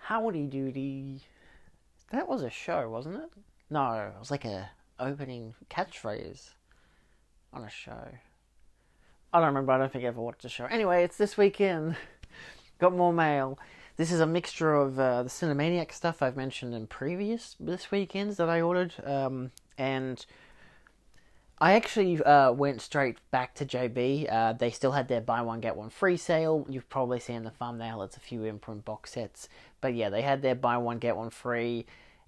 Howdy doody. That was a show, wasn't it? No, it was like a opening catchphrase on a show. I don't remember. I don't think I ever watched the show. Anyway, it's this weekend. Got more mail. This is a mixture of the Cinemaniac stuff I've mentioned in previous this weekends that I ordered, and I actually went straight back to JB. They still had their buy one get one free sale. You've probably seen the thumbnail. It's a few imprint box sets, but yeah, they had their buy one get one free.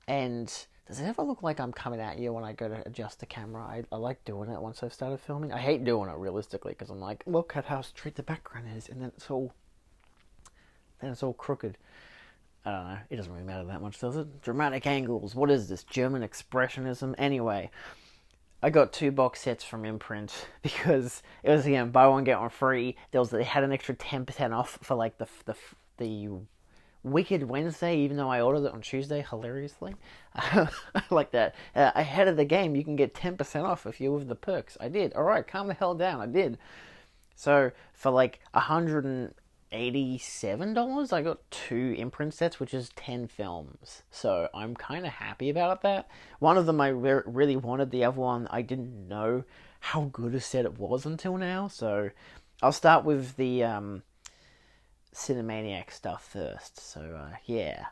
And does it ever look like I'm coming at you when I go to adjust the camera? I like doing it once I've started filming. I hate doing it realistically because I'm like, look at how straight the background is, and then it's all crooked. I don't know. It doesn't really matter that much, does it? Dramatic angles. What is this? German expressionism? Anyway, I got 2 box sets from Imprint because it was, again, buy one get one free. They had an extra 10% off for like the Wicked Wednesday, even though I ordered it on Tuesday, hilariously. I like that. Ahead of the game, you can get 10% off if you're with the perks. I did. Alright, calm the hell down. I did. So, for like $187, I got 2 imprint sets, which is 10 films. So, I'm kind of happy about that. One of them I really wanted. The other one, I didn't know how good a set it was until now. So, I'll start with the Cinemaniac stuff first. So yeah.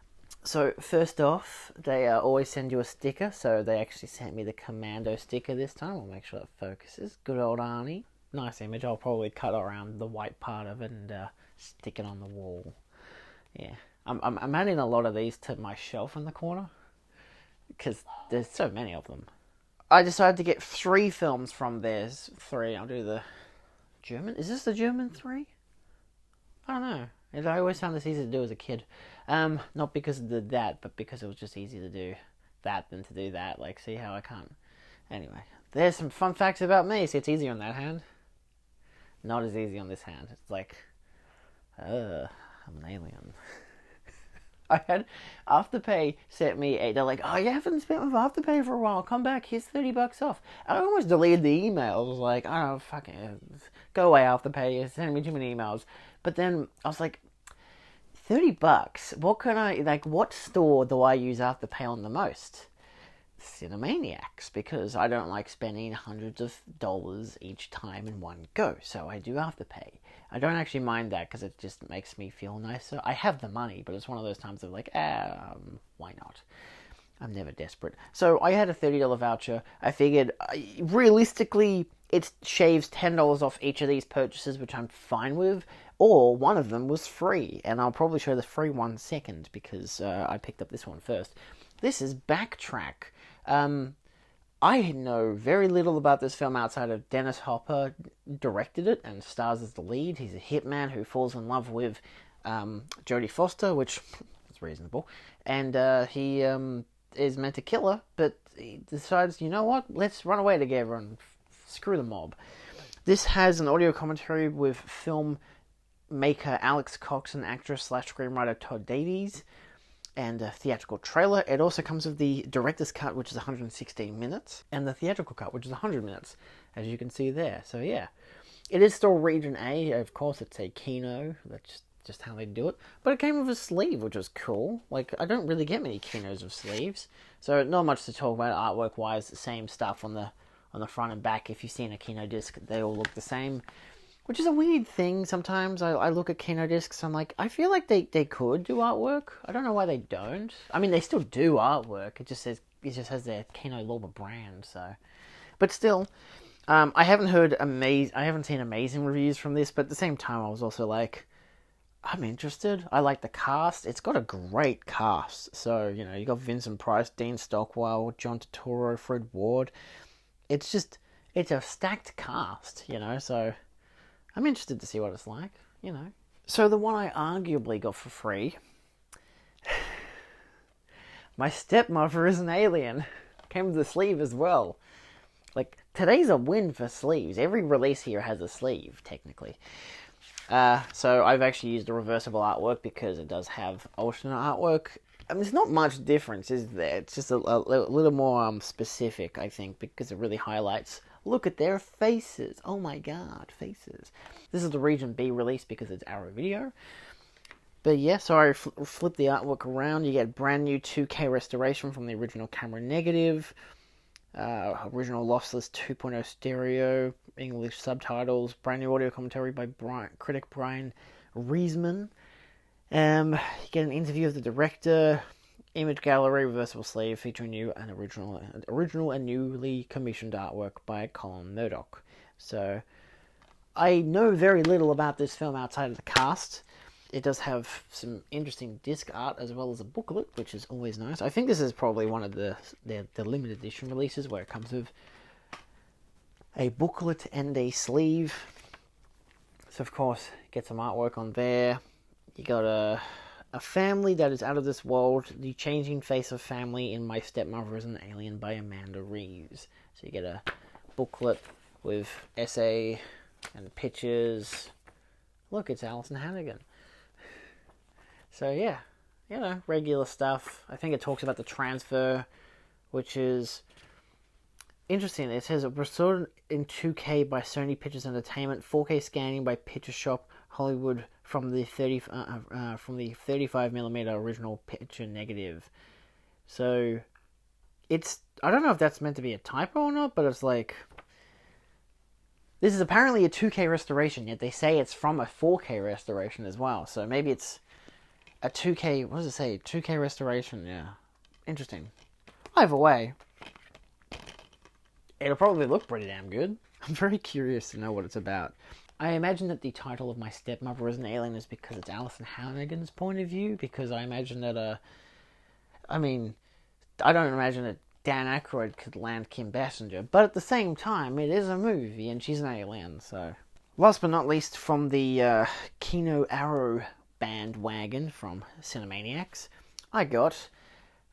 So first off, they always send you a sticker. So they actually sent me the Commando sticker this time. I'll make sure that focuses. Good old Arnie. Nice image. I'll probably cut around the white part of it and stick it on the wall. Yeah. I'm adding a lot of these to my shelf in the corner because there's so many of them. I decided to get 3 films from theirs. 3. I'll do the German. Is this the German 3? I don't know. I always found this easy to do as a kid. Not because of that, but because it was just easier to do that than to do that. Like, see how I can't... Anyway, there's some fun facts about me. See, it's easier on that hand. Not as easy on this hand. It's like... I'm an alien. I had... Afterpay sent me a... They're like, oh, you haven't spent with Afterpay for a while. Come back. Here's $30 off. I almost deleted the email. I was like, I don't know, fucking... Go away, Afterpay. You're sending me too many emails. But then I was like, $30? What can I, like, what store do I use Afterpay on the most? Cinemaniacs, because I don't like spending hundreds of dollars each time in one go, so I do Afterpay. I don't actually mind that because it just makes me feel nicer. I have the money, but it's one of those times of like, why not? I'm never desperate. So I had a $30 voucher. I figured, realistically, it shaves $10 off each of these purchases, which I'm fine with. Or one of them was free, and I'll probably show the free one second because I picked up this one first. This is Backtrack. I know very little about this film outside of Dennis Hopper directed it and stars as the lead. He's a hitman who falls in love with Jodie Foster, which is reasonable, and he is meant to kill her, but he decides, you know what, let's run away together and screw the mob. This has an audio commentary with film maker Alex Cox and actress/screenwriter Todd Davies, and a theatrical trailer. It also comes with the director's cut, which is 116 minutes, and the theatrical cut, which is 100 minutes, as you can see there. So yeah, it is still Region A. Of course, it's a KINO. That's just how they do it. But it came with a sleeve, which was cool. Like, I don't really get many KINOs with sleeves, so not much to talk about artwork-wise. The same stuff on the front and back. If you've seen a KINO disc, they all look the same. Which is a weird thing sometimes. I look at KINO discs, I'm like, I feel like they could do artwork. I don't know why they don't. I mean, they still do artwork. It just has their KINO Loba brand, so. But still, I haven't seen amazing reviews from this, but at the same time, I was also like, I'm interested. I like the cast. It's got a great cast. So, you know, you got Vincent Price, Dean Stockwell, John Turturro, Fred Ward. It's a stacked cast, you know, so I'm interested to see what it's like, you know. So the one I arguably got for free, My Stepmother is an Alien. Came with a sleeve as well. Like, today's a win for sleeves. Every release here has a sleeve, technically. So I've actually used a reversible artwork because it does have alternate artwork. I mean, there's not much difference, is there? It's just a little more specific, I think, because it really highlights... Look at their faces. Oh my god, faces. This is the Region B release because it's Arrow Video. But yeah, sorry, flip the artwork around. You get brand new 2K restoration from the original camera negative. Original lossless 2.0 stereo, English subtitles, brand new audio commentary by critic Brian Reisman. You get an interview of the director, image gallery, reversible sleeve featuring new and original and newly commissioned artwork by Colin Murdoch. So, I know very little about this film outside of the cast. It does have some interesting disc art as well as a booklet, which is always nice. I think this is probably one of the limited edition releases where it comes with a booklet and a sleeve. So, of course, get some artwork on there. You got a family that is out of this world. The Changing Face of Family in My Stepmother is an Alien by Amanda Reeves. So you get a booklet with essay and pictures. Look, it's Alison Hannigan. So yeah, regular stuff. I think it talks about the transfer, which is interesting. It says restored in 2K by Sony Pictures Entertainment, 4K scanning by Picture Shop Hollywood from the 35mm original picture negative. So it's, I don't know if that's meant to be a typo or not, but it's like, this is apparently a 2K restoration, yet they say it's from a 4K restoration as well. So maybe it's a 2K, what does it say? 2K restoration, yeah. Interesting. Either way, it'll probably look pretty damn good. I'm very curious to know what it's about. I imagine that the title of My Stepmother is an Alien is because it's Alison Hannigan's point of view, because I imagine that, I don't imagine that Dan Aykroyd could land Kim Basinger, but at the same time, it is a movie, and she's an alien, so. Last but not least, from the KINO Arrow bandwagon from Cinemaniacs, I got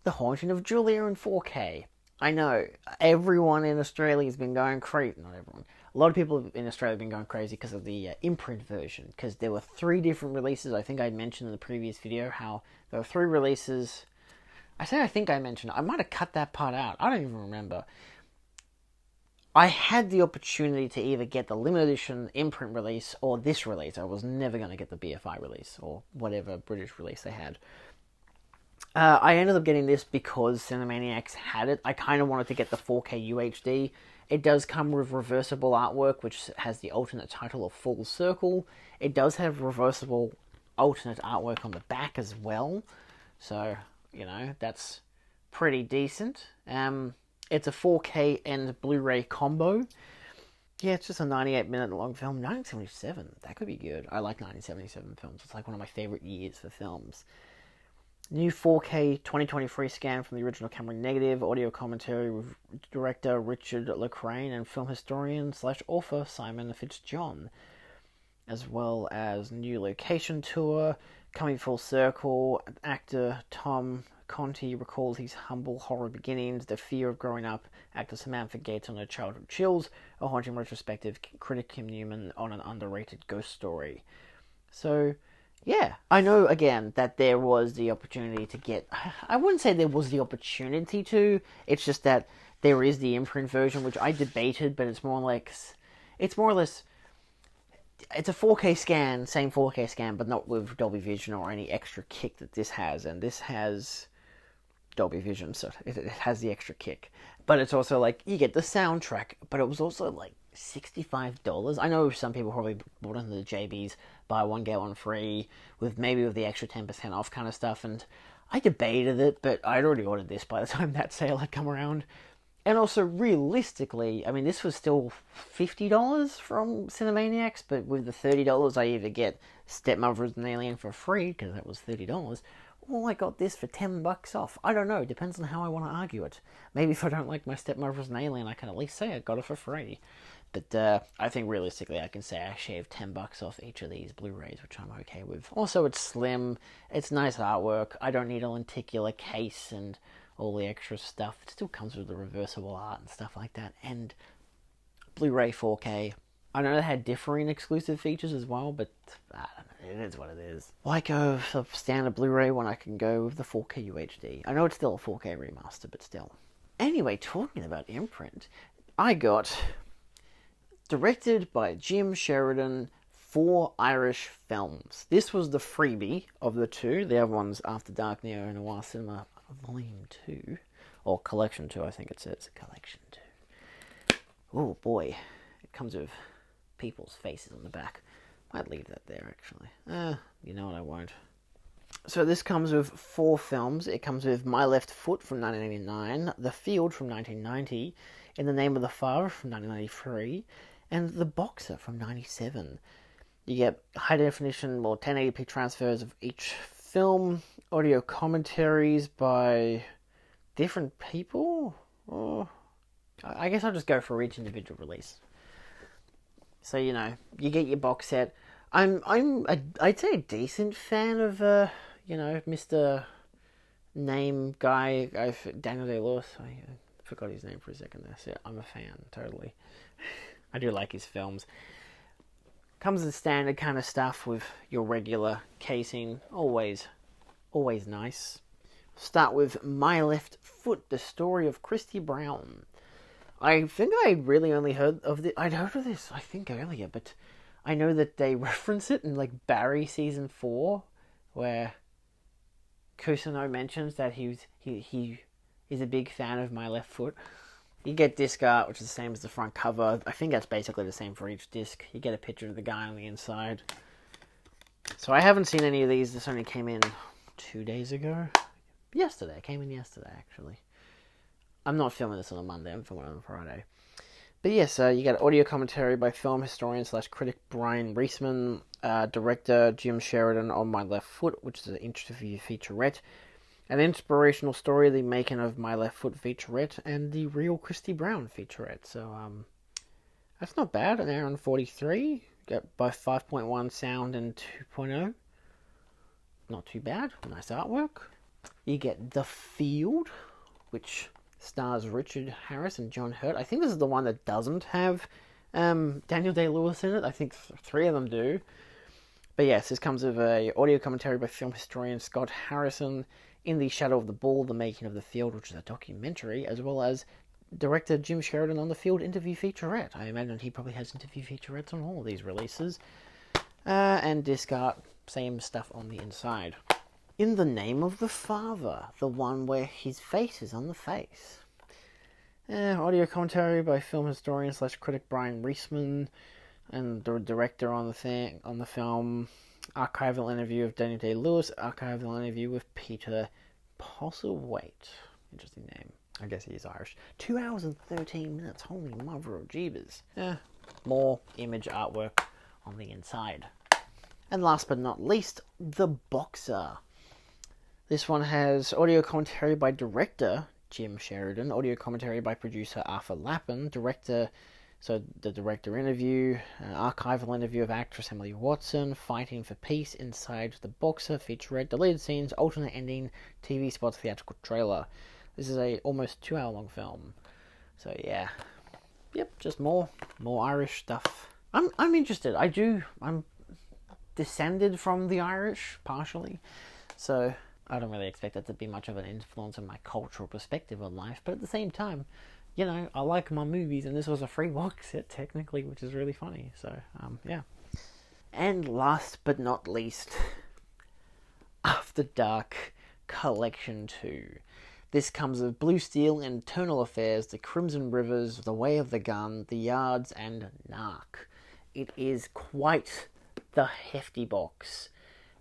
The Haunting of Julia in 4K. I know, everyone in Australia has been going crazy, not everyone, a lot of people in Australia have been going crazy because of the IMPRINT version, because there were 3 different releases. I think I'd mentioned in the previous video how there were 3 releases. I think I mentioned, I might have cut that part out, I don't even remember. I had the opportunity to either get the limited edition IMPRINT release or this release. I was never going to get the BFI release or whatever British release they had. I ended up getting this because Cinemaniacs had it. I kind of wanted to get the 4K UHD. It does come with reversible artwork, which has the alternate title of Full Circle. It does have reversible alternate artwork on the back as well. So, that's pretty decent. It's a 4K and Blu-ray combo. Yeah, it's just a 98-minute long film. 1977, that could be good. I like 1977 films. It's like one of my favorite years for films. New 4K 2023 scan from the original camera negative, audio commentary with director Richard Lecraine and film historian / author Simon Fitzjohn, as well as new location tour, coming full circle. Actor Tom Conti recalls his humble horror beginnings, the fear of growing up. Actor Samantha Gates on her childhood chills, a haunting retrospective, critic Kim Newman on an underrated ghost story. So, yeah, I know, again, that there was the opportunity to get... I wouldn't say there was the opportunity to, it's just that there is the IMPRINT version, which I debated, but it's more or less... It's a 4K scan, same 4K scan, but not with Dolby Vision or any extra kick that this has, and this has Dolby Vision, so it has the extra kick. But it's also like, you get the soundtrack, but it was also like $65. I know some people probably bought into the JB's buy one get one free with the extra 10% off kind of stuff, and I debated it, but I'd already ordered this by the time that sale had come around. And also, realistically, this was still $50 from Cinemaniacs, but with the $30, I either get Stepmothers and Alien for free, because that was $30, or I got this for $10 off. I don't know, depends on how I want to argue it. Maybe if I don't like My Stepmothers and Alien, I can at least say I got it for free. But I think realistically I can say I shaved $10 off each of these Blu-rays, which I'm okay with. Also, it's slim, it's nice artwork, I don't need a lenticular case and all the extra stuff. It still comes with the reversible art and stuff like that, and Blu-ray 4K. I know they had differing exclusive features as well, but I don't know, it is what it is. Why go with a standard Blu-ray when I can go with the 4K UHD? I know it's still a 4K remaster, but still. Anyway, talking about IMPRINT, I got directed by Jim Sheridan, 4 Irish films. This was the freebie of the 2. The other one's After Dark Neo Noir Cinema Volume 2. Or Collection 2, I think it says. Collection 2. Oh boy. It comes with people's faces on the back. Might leave that there, actually. You know what, I won't. So this comes with 4 films. It comes with My Left Foot from 1989, The Field from 1990, In the Name of the Father from 1993, and The Boxer from 1997. You get high definition or 1080p transfers of each film, audio commentaries by different people. Or I guess I'll just go for each individual release. So you know, you get your box set. I'd say a decent fan of Mr. Name guy, Daniel Day-Lewis. I forgot his name for a second there. So yeah, I'm a fan, totally. I do like his films. Comes in standard kind of stuff with your regular casing. Always nice. Start with My Left Foot, the story of Christy Brown. I think I really only heard of this. I'd heard of this, I think, earlier, but I know that they reference it in, like, Barry Season 4, where Cousineau mentions that he is a big fan of My Left Foot. You get disc art, which is the same as the front cover. I think that's basically the same for each disc. You get a picture of the guy on the inside. So I haven't seen any of these. This only came in 2 days ago. Yesterday. It came in yesterday, actually. I'm not filming this on a Monday. I'm filming it on a Friday. But yes, you get audio commentary by film historian / critic Brian Reisman, director Jim Sheridan on My Left Foot, which is an interview featurette, an inspirational story, the making of My Left Foot featurette, and the real Christy Brown featurette. So that's not bad. An hour and 43. Got both 5.1 sound and 2.0. Not too bad. Nice artwork. You get The Field, which stars Richard Harris and John Hurt. I think this is the one that doesn't have Daniel Day-Lewis in it. I think 3 of them do. But yes, this comes with a audio commentary by film historian Scott Harrison, In the Shadow of the Ball, The Making of the Field, which is a documentary, as well as director Jim Sheridan on The Field interview featurette. I imagine he probably has interview featurettes on all of these releases. And disc art, same stuff on the inside. In the Name of the Father, the one where his face is on the face. Audio commentary by film historian / critic Brian Reisman, and the director on the film. Archival interview of Daniel Day-Lewis. Archival interview with Peter Postlethwaite. Interesting name. I guess he is Irish. 2 hours and 13 minutes. Holy mother of jeebus. More image artwork on the inside. And last but not least, The Boxer. This one has audio commentary by director Jim Sheridan, audio commentary by producer Arthur Lappin, the director interview, archival interview of actress Emily Watson, Fighting for Peace inside The Boxer, featurette, deleted scenes, alternate ending, TV spots, theatrical trailer. This is a almost 2 hour long film. So yeah. Yep, just more Irish stuff. I'm interested. I'm descended from the Irish, partially. So I don't really expect that to be much of an influence on my cultural perspective on life, but at the same time, you know, I like my movies, and this was a free box set, technically, which is really funny, so, yeah. And last but not least, After Dark Collection 2. This comes with Blue Steel, Internal Affairs, The Crimson Rivers, The Way of the Gun, The Yards, and Narc. It is quite the hefty box.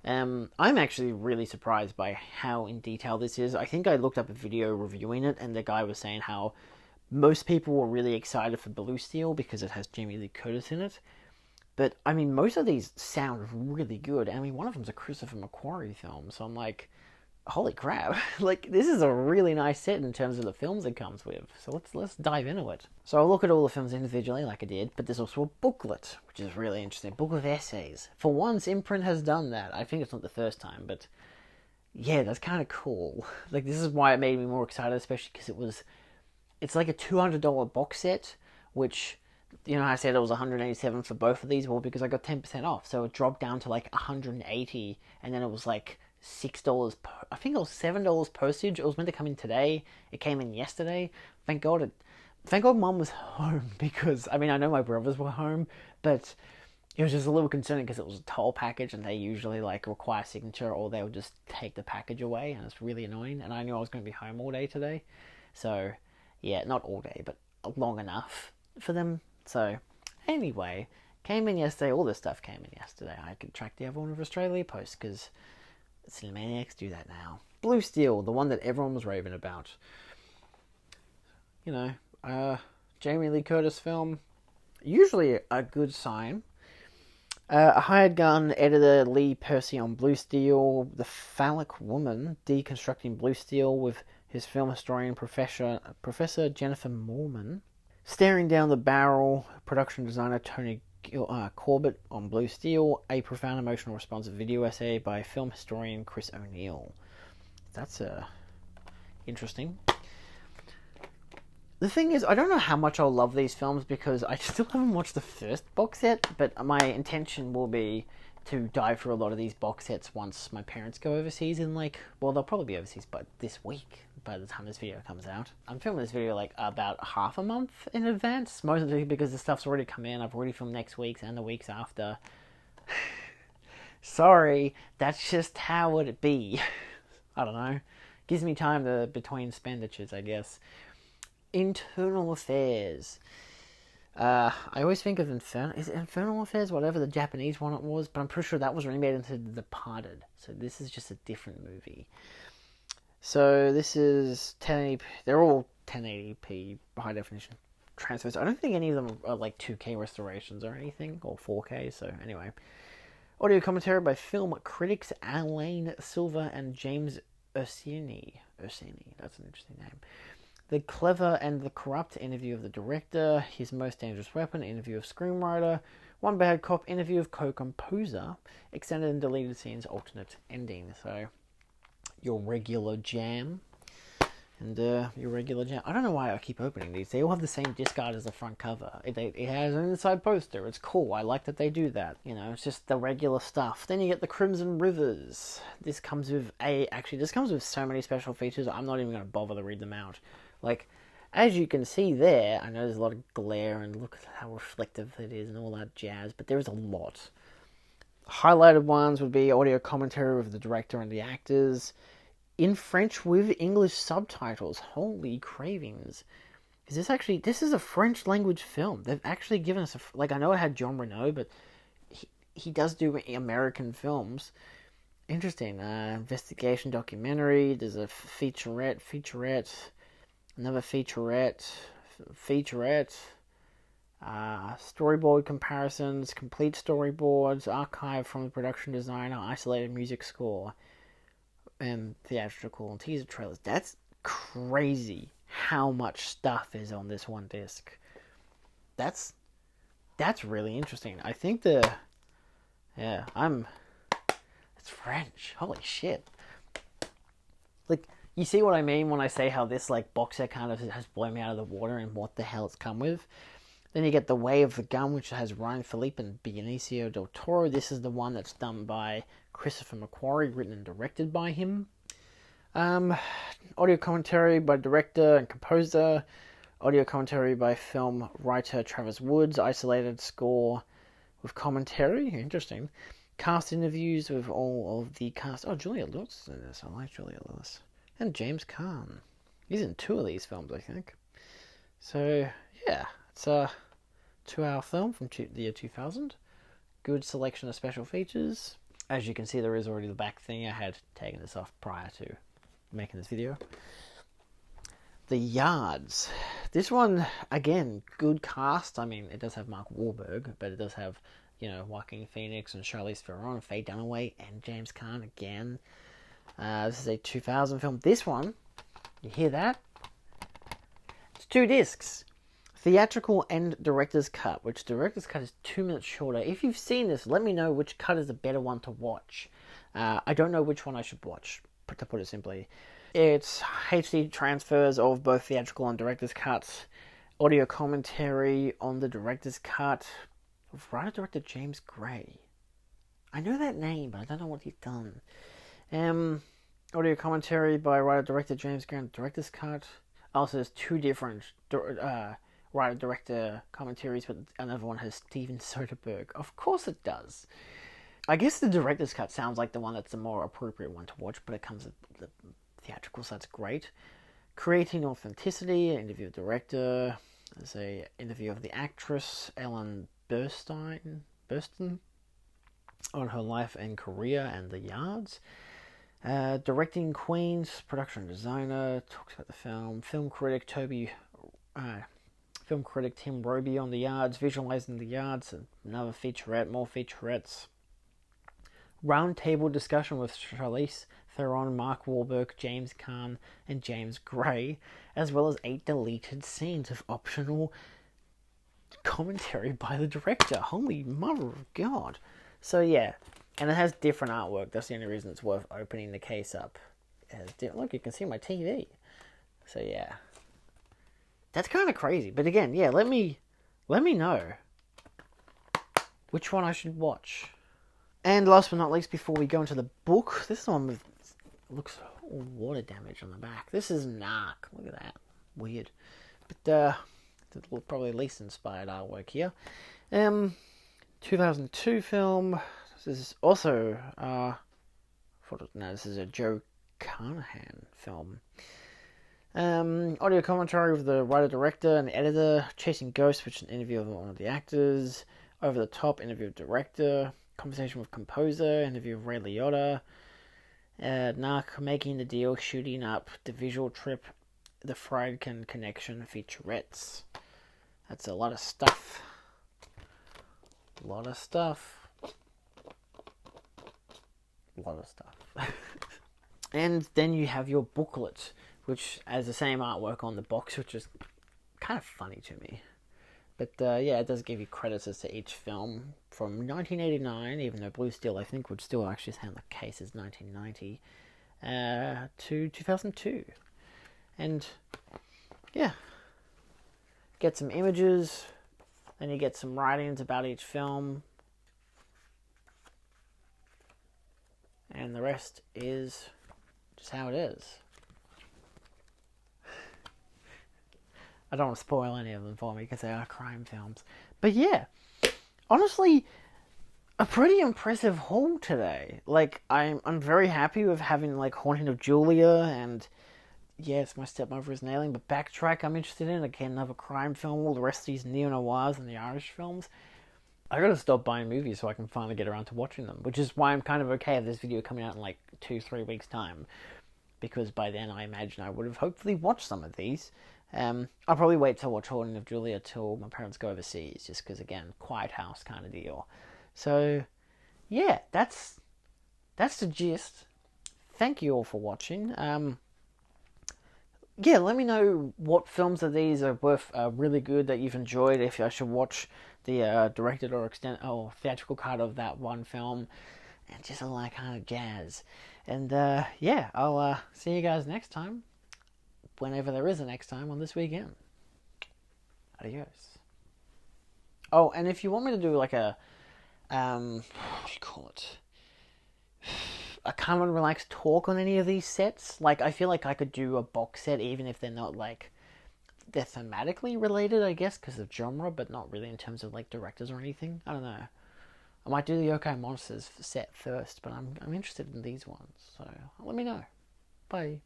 I'm actually really surprised by how in detail this is. I think I looked up a video reviewing it, and the guy was saying how most people were really excited for Blue Steel because it has Jamie Lee Curtis in it. But, I mean, most of these sound really good. I mean, one of them's a Christopher McQuarrie film, so I'm like, holy crap. Like, this is a really nice set in terms of the films it comes with. So let's dive into it. So I'll look at all the films individually like I did, but there's also a booklet, which is really interesting. A book of essays. For once, IMPRINT has done that. I think it's not the first time, but yeah, that's kind of cool. Like, this is why it made me more excited, especially because it's like a $200 box set, which, you know, I said it was $187 for both of these. Well, because I got 10% off, so it dropped down to like $180, and then it was like $6. I think it was $7 postage. It was meant to come in today. It came in yesterday. Thank God Mum was home, because I mean, I know my brothers were home, but it was just a little concerning because it was a toll package and they usually like require signature or they'll just take the package away, and it's really annoying. And I knew I was going to be home all day today, so yeah, not all day but long enough for them. So anyway, came in yesterday. All this stuff came in yesterday. I could track the other one of Australia Post because Cinemaniacs do that now. Blue Steel, the one that everyone was raving about. You know, Jamie Lee Curtis film. Usually a good sign. A hired gun editor Lee Percy on Blue Steel, the phallic woman deconstructing Blue Steel with his film historian Professor Jennifer Moorman, staring down the barrel production designer Tony Corbett on Blue Steel, a profound emotional responsive video essay by film historian Chris O'Neill. That's interesting. The thing is, I don't know how much I'll love these films because I still haven't watched the first box set, but my intention will be to dive through a lot of these box sets once my parents go overseas in they'll probably be overseas by this week by the time this video comes out. I'm filming this video about half a month in advance, mostly because the stuff's already come in. I've already filmed next week's and the weeks after. Sorry, that's just how it be. I don't know. Gives me time between expenditures, I guess. Internal Affairs. I always think of Infernal Affairs, whatever the Japanese one it was, but I'm pretty sure that was remade into The Departed. So this is just a different movie. So this is 1080p. They're all 1080p high definition transfers. I don't think any of them are like 2K restorations or anything, or 4K. So anyway, audio commentary by film critics Alain Silva and James Ursini. That's an interesting name. The Clever and the Corrupt, interview of the director. His Most Dangerous Weapon, interview of screenwriter. One Bad Cop, interview of co-composer. Extended and deleted scenes, alternate ending. So, your regular jam. And your regular jam. I don't know why I keep opening these. They all have the same disc art as the front cover. It has an inside poster. It's cool. I like that they do that. You know, it's just the regular stuff. Then you get the Crimson Rivers. This comes with so many special features. I'm not even going to bother to read them out. Like, as you can see there, I know there's a lot of glare and look at how reflective it is and all that jazz, but there is a lot. Highlighted ones would be audio commentary with the director and the actors, in French with English subtitles. Holy cravings. This is a French language film. They've actually given us I know it had Jean Reno, but he does do American films. Interesting. Investigation documentary. There's a featurette. Another featurette, storyboard comparisons, complete storyboards, archive from the production designer, isolated music score, and theatrical and teaser trailers. That's crazy how much stuff is on this one disc. That's really interesting. I think it's French. Holy shit. You see what I mean when I say how this box set kind of has blown me out of the water and what the hell it's come with? Then you get The Way of the Gun, which has Ryan Philippe and Benicio del Toro. This is the one that's done by Christopher McQuarrie, written and directed by him. Audio commentary by director and composer. Audio commentary by film writer Travis Woods. Isolated score with commentary. Interesting. Cast interviews with all of the cast. Oh, Julia Lewis is in this. I like Julia Lewis. And James Caan. He's in 2 of these films, I think. So, yeah. It's a 2-hour film from the year 2000. Good selection of special features. As you can see, there is already the back thing. I had taken this off prior to making this video. The Yards. This one, again, good cast. I mean, it does have Mark Wahlberg, but it does have, Joaquin Phoenix and Charlize Theron, Faye Dunaway, and James Caan again. This is a 2000 film. This one, you hear that? It's 2 discs. Theatrical and director's cut, which director's cut is 2 minutes shorter. If you've seen this, let me know which cut is the better one to watch. I don't know which one I should watch, to put it simply. It's HD transfers of both theatrical and director's cuts. Audio commentary on the director's cut. Writer-director James Gray. I know that name, but I don't know what he's done. Audio commentary by writer-director James Gray, director's cut. Also, there's 2 different writer-director commentaries, but another one has Steven Soderbergh. Of course it does. I guess the director's cut sounds like the one that's the more appropriate one to watch, but it comes with the theatrical, so that's great. Creating Authenticity, an interview with the director. There's an interview of the actress Ellen Burstyn on her life and career and the yards. Directing Queens, production designer, talks about the film. Film critic Tim Roby on the yards, visualizing the yards, another featurette, more featurettes. Roundtable discussion with Charlize Theron, Mark Wahlberg, James Caan, and James Gray, as well as 8 deleted scenes of optional commentary by the director. Holy mother of God. So yeah, and it has different artwork. That's the only reason it's worth opening the case up. Look, you can see my TV. So yeah, that's kind of crazy. But again, yeah, let me know which one I should watch. And last but not least, before we go into the book, this one with looks water damage on the back. This is Narc. Look at that, weird. But probably least inspired artwork here. 2002 film. This is also this is a Joe Carnahan film. Audio commentary of the writer, director, and editor. Chasing Ghosts, which is an interview of one of the actors. Over the Top, interview of director. Conversation with composer, interview of Ray Liotta. Narc, Making the Deal, Shooting Up, The Visual Trip, The Friedkin Connection, featurettes. That's a lot of stuff. A lot of stuff. And then you have your booklet, which has the same artwork on the box, which is kind of funny to me. But yeah, it does give you credits as to each film from 1989, even though Blue Steel, I think, would still actually sound the case as 1990, to 2002. And yeah, get some images, then you get some writings about each film, and the rest is just how it is. I don't want to spoil any of them for me because they are crime films. But yeah, honestly, a pretty impressive haul today. Like, I'm very happy with having, like, Haunting of Julia and, yes, My Stepmother is Nailing, but Backtrack I'm interested in. Again, another crime film. All the rest of these neo-noirs and the Irish films. I gotta stop buying movies so I can finally get around to watching them, which is why I'm kind of okay with this video coming out in, like, 2-3 weeks' time. Because by then, I imagine I would have hopefully watched some of these. I'll probably wait to watch Haunting of Julia till my parents go overseas, just because, again, quiet house kind of deal. So, yeah, that's the gist. Thank you all for watching. Yeah, let me know what films of these are really good that you've enjoyed. If I should watch the directed or theatrical cut of that one film, and just all that kind of jazz. And yeah, I'll see you guys next time. Whenever there is a next time on this weekend. Adios. Oh, and if you want me to do like a, what do you call it? A calm and relaxed talk on any of these sets, like, I feel like I could do a box set even if they're not, like, they're thematically related, I guess, because of genre, but not really in terms of, like, directors or anything. I don't know. I might do the Yokai Monsters set first, but I'm interested in these ones, so let me know. Bye.